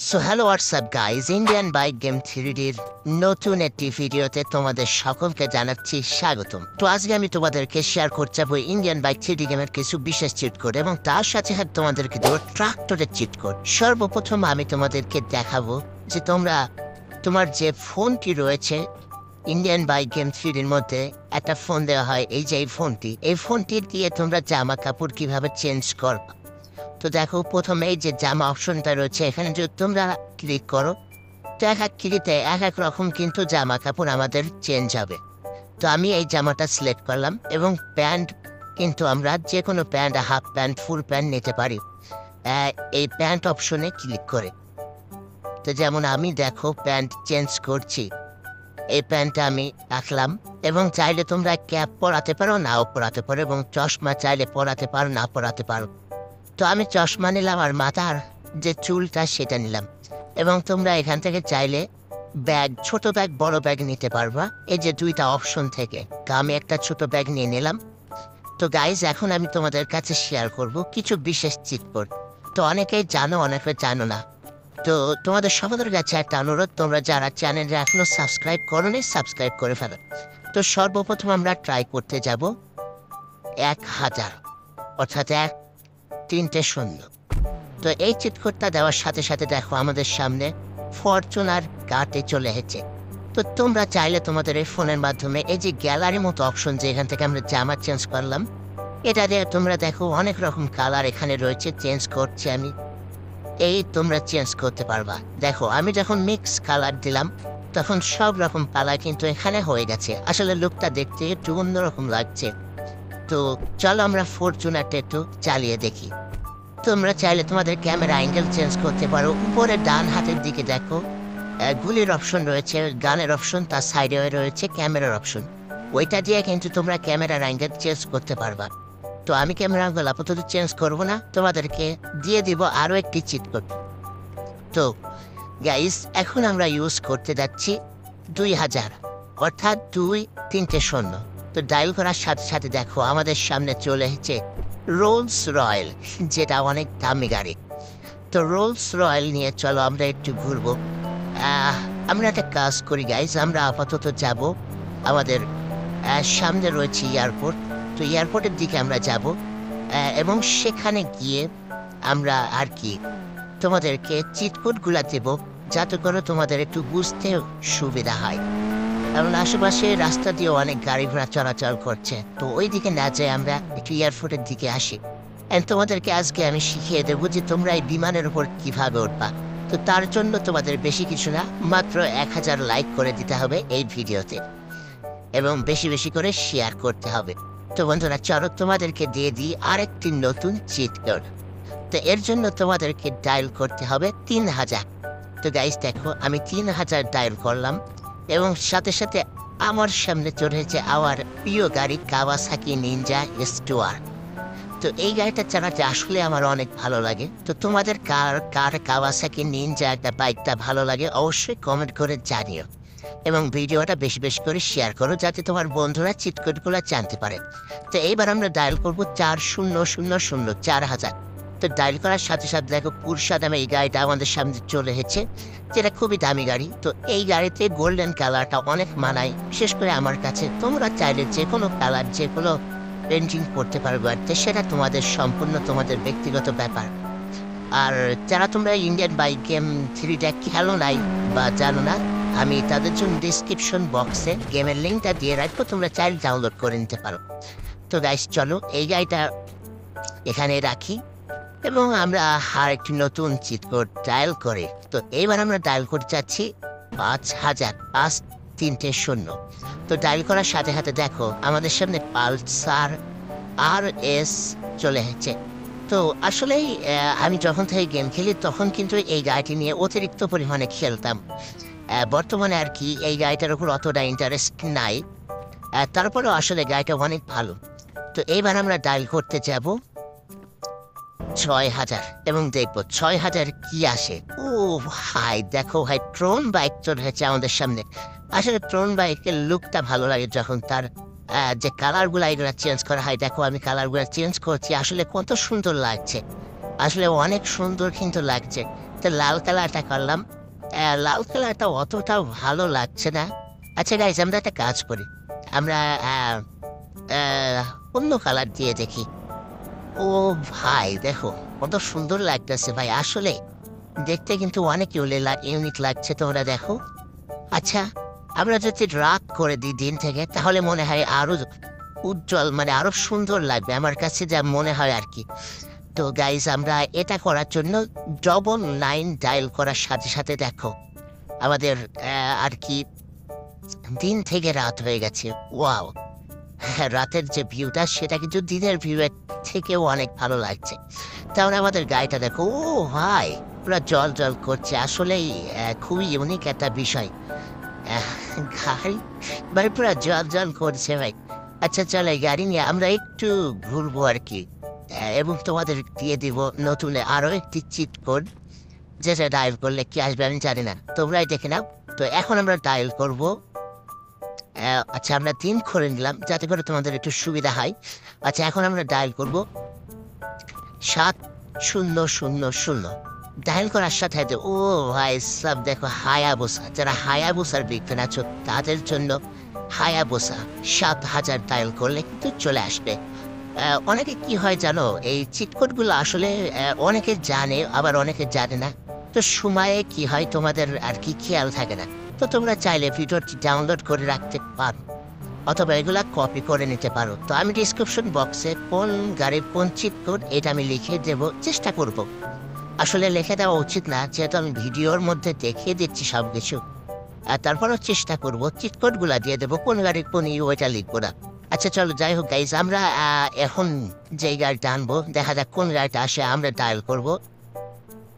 So hello WhatsApp guys, Indian bike game থ্রিডির নতুন একটি ভিডিওতে তোমাদের সকলকে জানাচ্ছি স্বাগতম। তো আজকে আমি তোমাদেরকে শেয়ার করতে যাবো ইন্ডিয়ান বাইক থ্রিডি গেমের কিছু বিশেষ চিট কোড এবং তার সাথে সাথে তোমাদেরকে দেবো ট্রাক্টরের চিট কোড। সর্বপ্রথম আমি তোমাদেরকে দেখাবো যে তোমার যে ফোনটি রয়েছে ইন্ডিয়ান বাইক গেম থ্রিডির মধ্যে একটা ফোন দেওয়া হয়, এই যে এই ফোনটি দিয়ে তোমরা জামা কাপড় কিভাবে চেঞ্জ করবা। তো দেখো, প্রথমে এই যে জামা অপশনটা রয়েছে, এখানে যদি তোমরা ক্লিক করো তো এক এক ক্লিকে এক এক রকম কিন্তু জামা কাপড় আমাদের চেঞ্জ হবে। তো আমি এই জামাটা সিলেক্ট করলাম এবং প্যান্ট কিন্তু আমরা যে কোনো pant, half pant, full pant নিতে পারি এই প্যান্ট অপশনে ক্লিক করে। তো যেমন আমি দেখো প্যান্ট চেঞ্জ করছি, এই প্যান্টটা আমি রাখলাম এবং চাইলে তোমরা ক্যাপ পরাতে পারো, নাও পরাতে পারো, এবং চশমা চাইলে পরাতে পারো, না পরাতে পারো। তো আমি চশমা নিলাম আর মাথার যে চুলটা সেটা নিলাম। এবং তোমরা এখান থেকে চাইলে ব্যাগ, ছোট ব্যাগ, বড় ব্যাগ নিতে পারবা এই যে দুইটা অপশন থেকে। তো আমি একটা ছোট ব্যাগ নিয়ে নিলাম। তো গাইজ, এখন আমি তোমাদের কাছে শেয়ার করব কিছু বিশেষ চিট কোড। তো অনেকেই জানো, অনেকে জানো না। তো তোমাদের সকলের কাছে একটা অনুরোধ, তোমরা যারা চ্যানেলে এখনো সাবস্ক্রাইব করোনি সাবস্ক্রাইব করে ফেলো। তো সর্বপ্রথম আমরা ট্রাই করতে যাব 1000, অর্থাৎ 1-3-0। তো এই চিটকোডটা দেওয়ার সাথে সাথে দেখো আমাদের সামনে ফরচুনার কার্টে চলে এসেছে। তো তোমরা চাইলে তোমাদের এই ফোনের মাধ্যমে এই যে গ্যালারি মতো অপশন, যে এখান থেকে আমরা জামা চেঞ্জ করলাম, এটা দিয়ে তোমরা দেখো অনেক রকম কালার এখানে রয়েছে, চেঞ্জ করছি আমি, এই তোমরা চেঞ্জ করতে পারবা। দেখো আমি যখন মিক্স কালার দিলাম তখন সব রকম কালার কিন্তু এখানে হয়ে গেছে। আসলে লুকটা দেখতে একটু অন্যরকম লাগছে। তো চলো আমরা ফরচুনারটা একটু চালিয়ে দেখি। তোমরা চাইলে তোমাদের ক্যামেরা অ্যাঙ্গেল চেঞ্জ করতে পারো। উপরে ডান হাতের দিকে দেখো গুলির অপশন রয়েছে, গানের অপশন, তার সাইডে রয়েছে ক্যামেরার অপশন। ওইটা দিয়ে কিন্তু তোমরা ক্যামেরার অ্যাঙ্গেল চেঞ্জ করতে পারবা। তো আমি ক্যামেরা অ্যাঙ্গেল আপাতত চেঞ্জ করবো না, তোমাদেরকে দিয়ে দিব আরও একটি চিট কোড। তো গাইস, এখন আমরা ইউজ করতে যাচ্ছি 2000, অর্থাৎ 2-3-0। তো ডায়াল করার সাথে সাথে দেখো আমাদের সামনে চলে এসেছে রোলস রয়েল, যেটা অনেক দামি গাড়ি। তো রোলস রয়েল নিয়ে চলো আমরা একটু ঘুরবো। আমরা একটা কাজ করি গাইজ, আমরা আপাতত যাব আমাদের সামনে রয়েছে এয়ারপোর্ট। তো এয়ারপোর্টের দিকে আমরা যাব এবং সেখানে গিয়ে আমরা আর কি তোমাদেরকে চিটকোডগুলো দেবো, যাতে করে তোমাদের একটু বুঝতে সুবিধা হয়। কারণ আশেপাশে রাস্তা দিয়ে অনেক গাড়ি ঘোড়া চলাচল করছে। তো ওই দিকে না যেয়ে আমরা একটু এয়ারপোর্টের দিকে আসি। তোমাদেরকে আজকে আমি শিখিয়ে দেবো যে তোমরা এই বিমানের উপর কিভাবে উঠবা। তো তার জন্য তোমাদের বেশি কিছু না, মাত্র 1000 লাইক করে দিতে হবে এই ভিডিওতে এবং বেশি বেশি করে শেয়ার করতে হবে। তো বন্ধুরা, চলো তোমাদেরকে দিয়ে দিই আরেকটি নতুন চিট কোড। তো এর জন্য তোমাদেরকে ডায়াল করতে হবে 3000। তো গাইস দেখো, আমি 3000 ডায়াল করলাম এবং সাথে সাথে আমার সামনে চলেছে আমার প্রিয় গাড়ি কাওয়াসাকি নিনজা S2R। তো এই গাড়িটা চালাতে আসলে আমার অনেক ভালো লাগে। তো তোমাদের কার কাওয়াসাকি নিনজা একটা বাইকটা ভালো লাগে অবশ্যই কমেন্ট করে জানিও এবং ভিডিওটা বেশি বেশি করে শেয়ার করো, যাতে তোমার বন্ধুরা চিটকোডগুলো জানতে পারে। তো এইবার আমরা ডায়াল করবো 4000, 4000। তো ডায়াল করার সাথে সাথে দেখো পুরসা দামে এই গাড়িটা আমাদের সামনে চলে এসেছে, যেটা খুবই দামি গাড়ি। তো এই গাড়িতে গোল্ডেন কালারটা অনেক মানায়, বিশেষ করে আমার কাছে। তোমরা চাইলে যে কোনো কালার, যে কোনো পেন্টিং করতে পারবে, আর সেটা তোমাদের সম্পূর্ণ তোমাদের ব্যক্তিগত ব্যাপার। আর যারা তোমরা ইন্ডিয়ান বাইক গেম থ্রিটা খেলো নাই বা জানো না, আমি তাদের জন্য ডিসক্রিপশন বক্সে গেমের লিঙ্কটা দিয়ে রাখবো, তোমরা চাইলে ডাউনলোড করে নিতে পারো। তো গাইস চলো এই গাড়িটা এখানে রাখি এবং আমরা আর একটি নতুন চিট কোড ডায়াল করে। তো এইবার আমরা ডায়াল করতে চাচ্ছি 5000, 5-3-0। তো ডায়াল করার সাথে সাথে দেখো আমাদের সামনে পালসার RS চলে এসেছে। তো আসলেই আমি যখন থেকে গেম খেলি তখন কিন্তু এই গাড়িটি নিয়ে অতিরিক্ত পরিমাণে খেলতাম। বর্তমানে আর কি এই গাড়িটার উপর অতটা ইন্টারেস্ট নাই, তারপরেও আসলে গাড়িটা অনেক ভালো। তো এইবার আমরা ডায়াল করতে যাব 6000 এবং দেখবো 6000 কি আসে। ও হাই, দেখো ভাই, ট্রোন বাইক চলে এসেছে আমাদের সামনে। আসলে ট্রোন বাইকের লুকটা ভালো লাগে যখন তার যে কালারগুলো এগুলো চেঞ্জ করা হয়। দেখো আমি কালারগুলো চেঞ্জ করছি, আসলে কত সুন্দর লাগছে, আসলে অনেক সুন্দর কিন্তু লাগছে। তো তো লাল কালারটা করলাম। লাল কালারটা অতটাও ভালো লাগছে না। আচ্ছা গাইজ, আমরা একটা কাজ করি, আমরা অন্য কালার দিয়ে দেখি। ও ভাই দেখো কত সুন্দর লাগতেছে ভাই, আসলে দেখতে কিন্তু অনেক ইউনিক লাগছে, তোমরা দেখো। আচ্ছা, আমরা যদি রাত করে দিই দিন থেকে, তাহলে মনে হয় আরো উজ্জ্বল, মানে আরো সুন্দর লাগবে আমার কাছে যা মনে হয় আর কি। তো গাইজ, আমরা এটা করার জন্য 999 ডায়াল করার সাথে সাথে দেখো আমাদের আর কি দিন থেকে রাত হয়ে গেছে। ওয়াও, হ্যাঁ, রাতের যে ভিউটা সেটা কিন্তু দিনের ভিউয়ের থেকেও অনেক ভালো লাগছে। তাহলে আমাদের গাড়িটা দেখো, ও ভাই পুরো জল জল করছে, আসলেই খুবই ইউনিক একটা বিষয়। গাড়ি ভাই পুরো জল জল করছে ভাই। আচ্ছা চলো, এই গাড়ি নিয়ে আমরা একটু ঘুরবো আর কি। এবং তোমাদের দিয়ে দিব নতুন আরো একটি চিট কোড, যেটা ডায়াল করলে কি আসবে আমি জানি না, তোমরাই দেখে নাও। তো এখন আমরা ডায়াল করব। আচ্ছা, আমরা 3 করে নিলাম যাতে করে তোমাদের একটু সুবিধা হয়। আচ্ছা, এখন আমরা ডায়াল করব 7000। ডায়াল করার সাথে সাথে ও ভাই সব দেখো হায়াবুসা, যারা হায়াবুসার বিজ্ঞান আছো তাদের জন্য হায়াবুসা 7000 ডায়াল করলে কিন্তু চলে আসবে। অনেকে কি হয় জানো, এই চিটকোডগুলো আসলে অনেকে জানে আবার অনেকে জানে না। তো সময়ে কি হয় তোমাদের আর কি খেয়াল থাকে না। তো তোমরা চাইলে ভিডিওটি ডাউনলোড করে রাখতে পারো, অথবা এগুলা কপি করে নিতে পারো। তো আমি ডিসক্রিপশন বক্সে কোন গাড়ির কোন চিটকোড এটা আমি লিখে দেব, চেষ্টা করব। আসলে লিখে দেওয়া উচিত না, যেহেতু আমি ভিডিওর মধ্যে দেখিয়ে দিচ্ছি সব কিছু। আর তারপরও চেষ্টা করবো চিটকোডগুলা দিয়ে দেবো, কোন গাড়ির কোন ওইটা লিখবো না। আচ্ছা চলো, যাই হোক গাইজ, আমরা এখন যে গাড়িটা আনবো, দেখা যাক কোন গাড়িটা আসে। আমরা ডায়াল করবো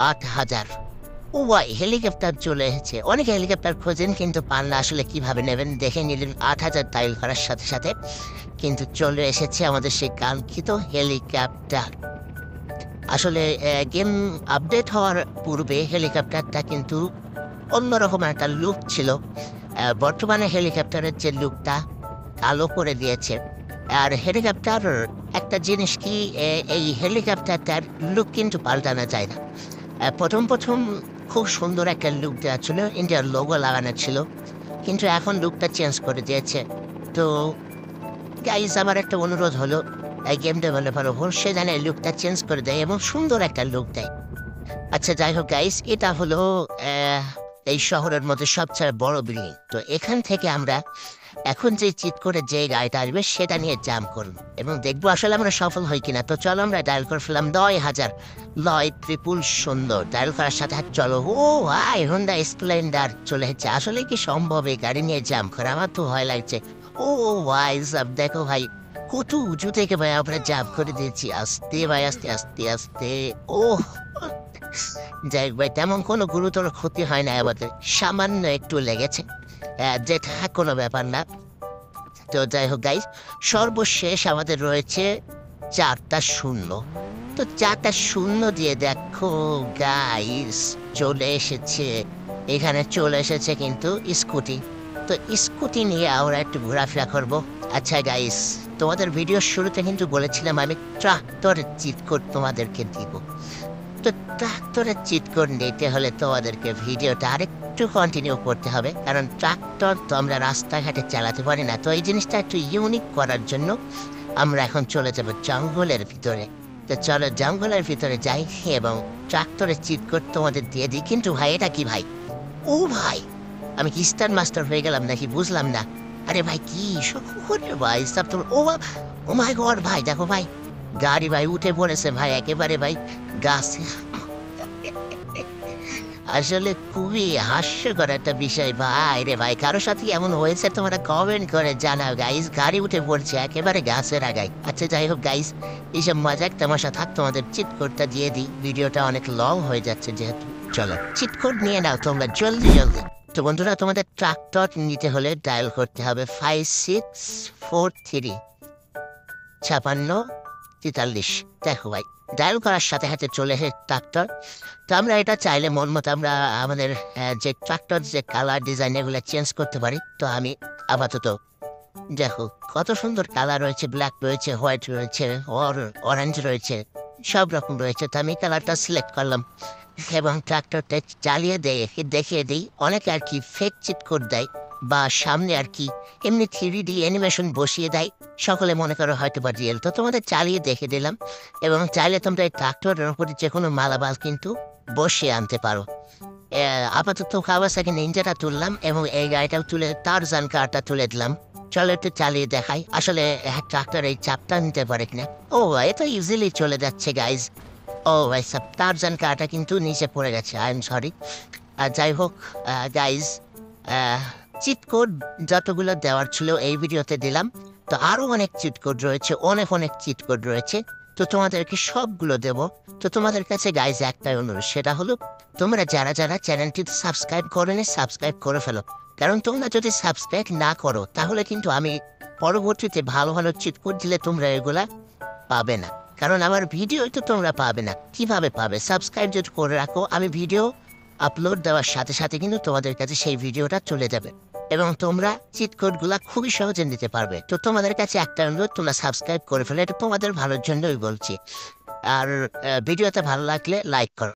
8000। ও ভাই, হেলিকপ্টার চলে এসেছে। অনেকে হেলিকপ্টার খোঁজেন কিন্তু পান না, আসলে কিভাবে নেবেন দেখে নিলেন। 8000 ডায়াল করার সাথে সাথে কিন্তু চলে এসেছে আমাদের সেই কাঙ্ক্ষিত হেলিকপ্টার। আসলে গেম আপডেট হওয়ার পূর্বে হেলিকপ্টারটা কিন্তু অন্যরকম একটা লুক ছিল। বর্তমানে হেলিকপ্টারের যে লুকটা কালো করে দিয়েছে। আর হেলিকপ্টার একটা জিনিস কি, এই হেলিকপ্টারটার লুক কিন্তু পাল্টানো যায় না। প্রথম প্রথম খুব সুন্দর একটা লুক দেওয়া ছিল, ইন্ডিয়ার লোগো লাগানো ছিল, কিন্তু এখন লুকটা চেঞ্জ করে দিয়েছে। তো গাইজ, আমার একটা অনুরোধ হলো, এই গেম ডেভেলপার ওপর সে জানে লুকটা চেঞ্জ করে দেয় এবং সুন্দর একটা লুক দেয়। আচ্ছা যাই হোক গাইজ, এটা হলো এই শহরের মধ্যে সবচেয়ে বড় বিল্ডিং। তো এখান থেকে আমরা এখন যে চিট করে যে গাড়িটা আসবে সেটা নিয়ে জাম করবো এবং দেখবো আসলে আমরা সফল হই কিনা। তো চলো, আমরা ডায়াল করে ফেললাম 9000 900। ডায়াল করার সাথে সাথে চলো, ও ভাই হোন্ডা স্প্লেন্ডার চলে এসেছে। আসলে কি সম্ভব এই গাড়ি নিয়ে জাম করা? আমার তো ভয় লাগছে। ও ভাই সব দেখো ভাই, কত উঁচু থেকে ভাই আমরা জাম করে দিয়েছি। আস্তে ভাই, আস্তে আস্তে আস্তে। ও যাই হোক ভাই, তেমন কোনো গুরুতর ক্ষতি হয় না আমাদের, সামান্য একটু লেগেছে, যেটা কোনো ব্যাপার না। তো যাই হোক গাইজ, সর্বশেষ আমাদের রয়েছে 4টা শূন্য। তো 4টা শূন্য দিয়ে দেখো গাইজ চলে এসেছে, এখানে চলে এসেছে কিন্তু স্কুটি। তো স্কুটি নিয়ে আমরা একটু ঘোরাফেরা করবো। আচ্ছা গাইজ, তোমাদের ভিডিওর শুরুতে কিন্তু বলেছিলাম আমি ট্রাক্টরের চিট কোড তোমাদেরকে দিব। তো ট্রাক্টরের চিট কোড নিতে হলে তোমাদেরকে ভিডিওটা আরেকটু কন্টিনিউ করতে হবে, কারণ ট্রাক্টর তো আমরা রাস্তাঘাটে চালাতে পারি না। তো এই জিনিসটা একটু ইউনিক করার জন্য আমরা এখন চলে যাব জঙ্গলের ভিতরে। তো চলো জঙ্গলের ভিতরে যাই এবং ট্রাক্টরের চিট কোড তোমাদের দিয়ে দিই। কিন্তু ভাই, এটা কি ভাই? ও ভাই, আমি কি স্টার মাস্টার হয়ে গেলাম নাকি বুঝলাম না। আরে ভাই কি ভাই সব তো, ও মাই গড ভাই, দেখো ভাই গাড়ি ভাই উঠে পড়েছে ভাই একেবারে ভাই গাছে। আসলে খুবই হাস্যকর একটা বিষয় ভাই রে ভাই। কারোর সাথে এমন হয়েছে তোমরা কমেন্ট করে জানাও গাইস। গাড়ি উঠে পড়ছে একেবারে গাছের আগায়। আচ্ছা যাই হোক গাইস, এইসব মজাক তামাশা থাক, তোমাদের চিট কোডটা দিয়ে দিই, ভিডিওটা অনেক লং হয়ে যাচ্ছে যেহেতু। চলো চিট কোড নিয়ে নাও তোমরা জলদি জলদি। তো বন্ধুরা, তোমাদের ট্রাক্টর নিতে হলে ডায়াল করতে হবে 5643 5643। দেখো ভাই, ডায়াল করার সাথে সাথে চলে এসে ট্রাক্টর। তো আমরা এটা চাইলে মন মতো আমরা আমাদের যে ট্রাক্টর যে কালার ডিজাইন এগুলো চেঞ্জ করতে পারি। তো আমি আপাতত দেখো কত সুন্দর কালার রয়েছে, ব্ল্যাক রয়েছে, হোয়াইট রয়েছে, অরেঞ্জ রয়েছে, সব রকম রয়েছে। তো আমি কালারটা সিলেক্ট করলাম। এবং ট্রাক্টরটা চালিয়ে দেখিয়ে দিই। অনেকে আর কি ফেক চিট কোড দেয় বা সামনে আর কি এমনি 3D অ্যানিমেশন বসিয়ে দেয়। সকলে মনে করো হয়তো বা রিয়েল, তো তোমাদের চালিয়ে দেখে দিলাম। এবং চাইলে তোমরা এই ট্রাক্টরের উপরে যে কোনো মালামাল কিন্তু বসিয়ে আনতে পারো। আপাতত কাওয়াসাকি নিনজাটা তুললাম এবং এই গাড়িটাও তুলে টারজান কারটা তুলে দিলাম। চলো একটু চালিয়ে দেখাই আসলে ট্রাক্টর এই চাপটা নিতে পারে কিনা। ও এটা ইজিলি চলে যাচ্ছে গাইজ। ও ভাই সব টারজান কারটা কিন্তু নিচে পড়ে গেছে, আই এম সরি। আর যাই হোক গাইজ, চিট কোড যতগুলো দেওয়ার ছিল এই ভিডিওতে দিলাম। তো আরও অনেক চিট কোড রয়েছে, অনেক অনেক চিট কোড রয়েছে। তো তোমাদেরকে সবগুলো দেব। তো তোমাদের কাছে গাইজ একটাই অনুরোধ, সেটা হলো তোমরা যারা যারা চ্যানেলটি সাবস্ক্রাইব করেনি সাবস্ক্রাইব করে ফেলো। কারণ তোমরা যদি সাবস্ক্রাইব না করো তাহলে কিন্তু আমি পরবর্তীতে ভালো ভালো চিট কোড দিলে তোমরা এগুলা পাবে না। কারণ আমার ভিডিওই তো তোমরা পাবে না, কিভাবে পাবে? সাবস্ক্রাইব যদি করে রাখো, আমি ভিডিও আপলোড দেওয়ার সাথে সাথে কিন্তু তোমাদের কাছে সেই ভিডিওটা চলে যাবে এবং তোমরা চিট কোডগুলা খুবই সহজে নিতে পারবে। তো তোমাদের কাছে একটা অনুরোধ, তোমরা সাবস্ক্রাইব করে ফেলে, এটা তোমাদের ভালোর জন্যই বলছি। আর ভিডিওটা ভালো লাগলে লাইক করো।